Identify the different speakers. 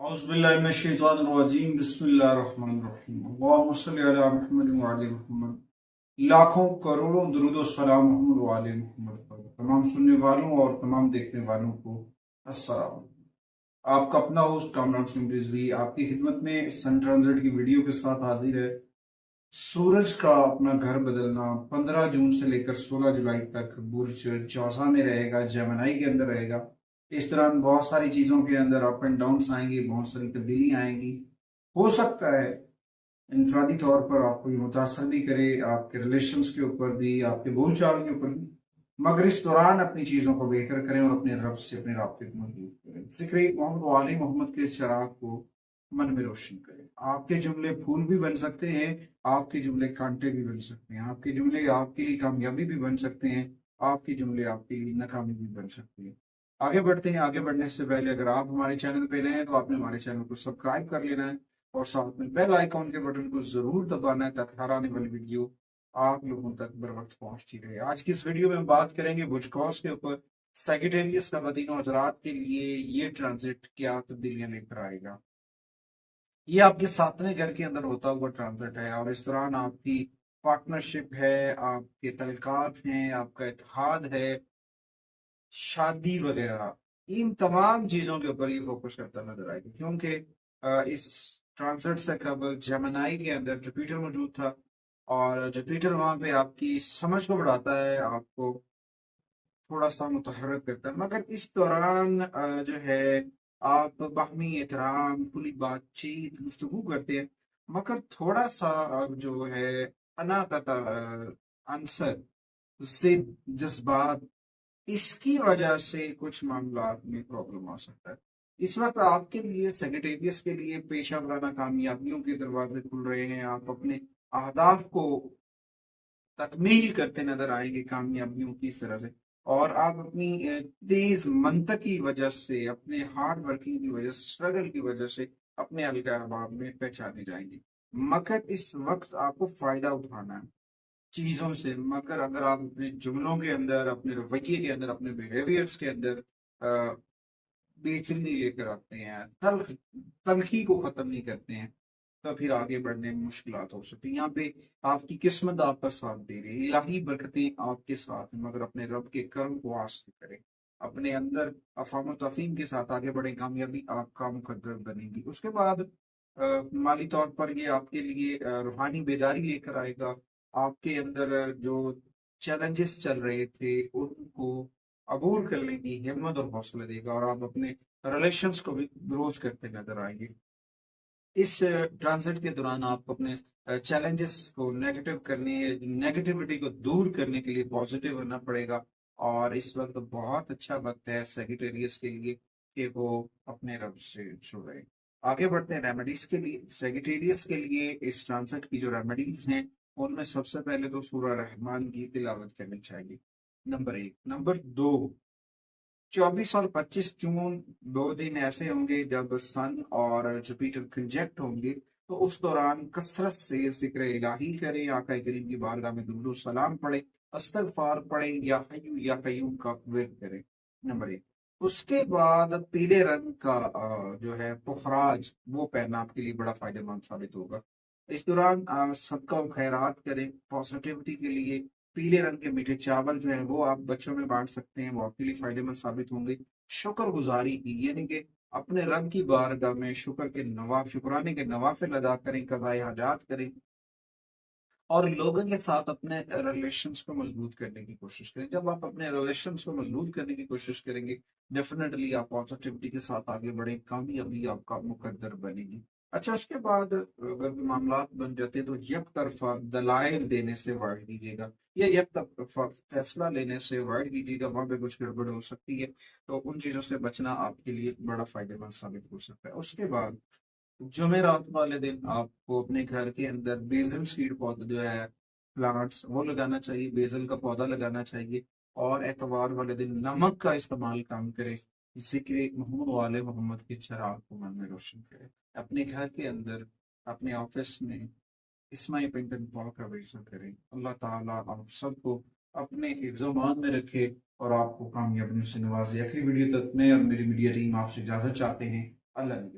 Speaker 1: औज़ु बिल्लाहि मिनश शैतानिर रजीम बिस्मिल्लाहिर रहमानिर रहीम अल्लाहुम्मा सल्लि अला मुहम्मद व आले मुहम्मद। लाखों करोड़ों दुरूद व सलाम मोहम्मद व आले मुहम्मद पर। तमाम सुनने वालों और तमाम देखने वालों को अस्सलाम। आपका अपना होस्ट कामरान सिंह रिजवी आपकी खिदमत में सन ट्रांजिट की वीडियो के साथ हाजिर है। सूरज का अपना घर बदलना 15 जून से लेकर 16 जुलाई तक बुर्ज चौसा में रहेगा, जेमिनी के अंदर रहेगा। इस दौरान बहुत सारी चीज़ों के अंदर अप एंड डाउन्स आएंगी, बहुत सारी तब्दीलियाँ आएंगी। हो सकता है इनफरादी तौर पर आपको ये मुतासर भी करे, आपके रिलेशंस के ऊपर भी, आपके बोलचाल के ऊपर भी, मगर इस दौरान अपनी चीज़ों को बेहतर करें और अपने रब से अपने राब्ते को मजबूत करें। ज़िक्र मोहम्मद व आले मोहम्मद के चिराग को मन में रोशन करें। आपके जुमले फूल भी बन सकते हैं, आपके जुमले कांटे भी बन सकते हैं, आपके जुमले आपके लिए कामयाबी भी बन सकते हैं, आपके जुमले आपके लिए नाकामी भी बन सकते हैं। आगे बढ़ते हैं। आगे बढ़ने से पहले अगर आप हमारे चैनल पे नए हैं तो आपने हमारे चैनल को सब्सक्राइब कर लेना है और साथ में बेल आइकॉन के बटन को जरूर दबाना है ताकि हर आने वाली वीडियो आप लोगों तक बर वक्त पहुंचती रहे। आज की इस वीडियो में हम बात करेंगे बुर्ज क्रॉस के ऊपर। सैजिटेरियस का मदीनों हजरात के लिए ये ट्रांजिट क्या तब्दीलियां लेकर आएगा। ये आपके सातवें घर के अंदर होता हुआ ट्रांजिट है और इस दौरान आपकी पार्टनरशिप है, आपके तल्कात हैं, आपका इत्तेहाद है, शादी वगैरह, इन तमाम चीजों के ऊपर ये फोकस करता नजर आएगा क्योंकि इस ट्रांजिट से कबल जेमिनी के अंदर जुपिटर मौजूद था और जुपिटर वहां पे आपकी समझ को बढ़ाता है, आपको थोड़ा सा मुतहर्रिक करता है। मगर इस दौरान जो है आप बाहमी एहतराम, खुली बातचीत, गुफ्तगू करते हैं, मगर थोड़ा सा जो है अना का आंसर, जिद, जज्बात, इसकी वजह से कुछ मामलात में प्रॉब्लम आ सकता है। इस वक्त आपके लिए सेक्रेटेरियस के लिए पेशा वराना कामयाबियों के दरवाजे खुल रहे हैं। आप अपने अहदाफ को तकमील करते नजर आएंगे कामयाबियों की इस तरह से, और आप अपनी तेज मनतक की वजह से, अपने हार्ड वर्किंग की वजह से, स्ट्रगल की वजह से अपने अलगा अहबाब में पहचाने जाएंगे। मगर इस वक्त आपको फायदा उठाना है चीजों से। मगर अगर आप अपने जुमलों के अंदर, अपने रवैये के अंदर, अपने बिहेवियर्स के अंदर बेचैनी लेकर आते हैं, तलखी को खत्म नहीं करते हैं, तो फिर आगे बढ़ने में मुश्किलात हो सकती है। यहाँ पे आपकी किस्मत आपका साथ दे रही है, इलाही बरकतें आपके साथ हैं, मगर अपने रब के कर्म को आस्ते करें, अपने अंदर अफाम तफीम के साथ आगे बढ़े, कामयाबी आपका मुकद्दर बनेगी। उसके बाद माली तौर पर ये आपके लिए रूहानी बेदारी लेकर आएगा। आपके अंदर जो चैलेंजेस चल रहे थे उनको अबूर करने की हिम्मत और हौसला देगा और आप अपने रिलेशंस को भी ग्रोथ करते नजर आएंगे। इस ट्रांजिट के दौरान आपको अपने चैलेंजेस को नेगेटिव करने, नेगेटिविटी को दूर करने के लिए पॉजिटिव होना पड़ेगा। और इस वक्त बहुत अच्छा वक्त है सेगिटेरियस के लिए कि वो अपने रब से जुड़े। आगे बढ़ते हैं रेमेडीज के लिए। सेगिटेरियस के लिए इस ट्रांजिट की जो रेमेडीज हैं उनमें सबसे पहले तो सूरह रहमान की तिलावत करनी चाहिए, नंबर 1। नंबर 2, 24 और 25 जून दो दिन ऐसे होंगे जब सन और जुपिटर कंजक्ट होंगे, तो उस दौरान कसरत से जिक्र इलाही करें, आका करीम की बारगाह में दुरूद सलाम पढ़ें, अस्तगफार पढ़ें, या हय्यू या कय्यूम का विर्द करें, नंबर 1। उसके बाद पीले रंग का जो है पुखराज वो पहनना आपके लिए बड़ा फायदेमंद साबित होगा। इस दौरान सदका और खैरात करें पॉजिटिविटी के लिए। पीले रंग के मीठे चावल जो है वो आप बच्चों में बांट सकते हैं, वो आपके लिए फायदेमंद साबित होंगे। शुक्र गुजारी की, यानी कि अपने रब की बारगाह में शुक्राने के नवाफिल अदा करें, कज़ाए हाजात करें और लोगों के साथ अपने रिलेशंस को मजबूत करने की कोशिश करें। जब आप अपने रिलेशंस को मजबूत करने की कोशिश करेंगे, डेफिनेटली आप पॉजिटिविटी के साथ आगे बढ़े, कामयाबी आपका मुकद्दर बनेगी। अच्छा, उसके बाद अगर मामलात बन जाते हैं तो एक तरफा दलाइल देने से अवॉइड कीजिएगा, या एक तरफा फैसला लेने से अवॉइड कीजिएगा, वहां पे कुछ गड़बड़ हो सकती है, तो उन चीजों से बचना आपके लिए बड़ा फायदेमंद साबित हो सकता है। उसके बाद जुमेरात वाले दिन आपको अपने घर के अंदर बेसल सीड पौधा जो है, प्लांट्स, वो लगाना चाहिए, बेसल का पौधा लगाना चाहिए। और एतवार वाले दिन नमक का इस्तेमाल कम करें, जिक्र मोहम्मद वाले मोहम्मद के चिराग को मन में रोशन करें। अपने घर के अंदर, अपने ऑफिस में इस्माई पेंटन दुआ का विज़न करें। अल्लाह ताला आप सबको अपने हिफ्ज़-ओ-मान में रखे और आपको कामयाबियों से नवाजे। आखिरी वीडियो तक मैं और मेरी मीडिया टीम आपसे इजाजत चाहते हैं। अल्लाह ने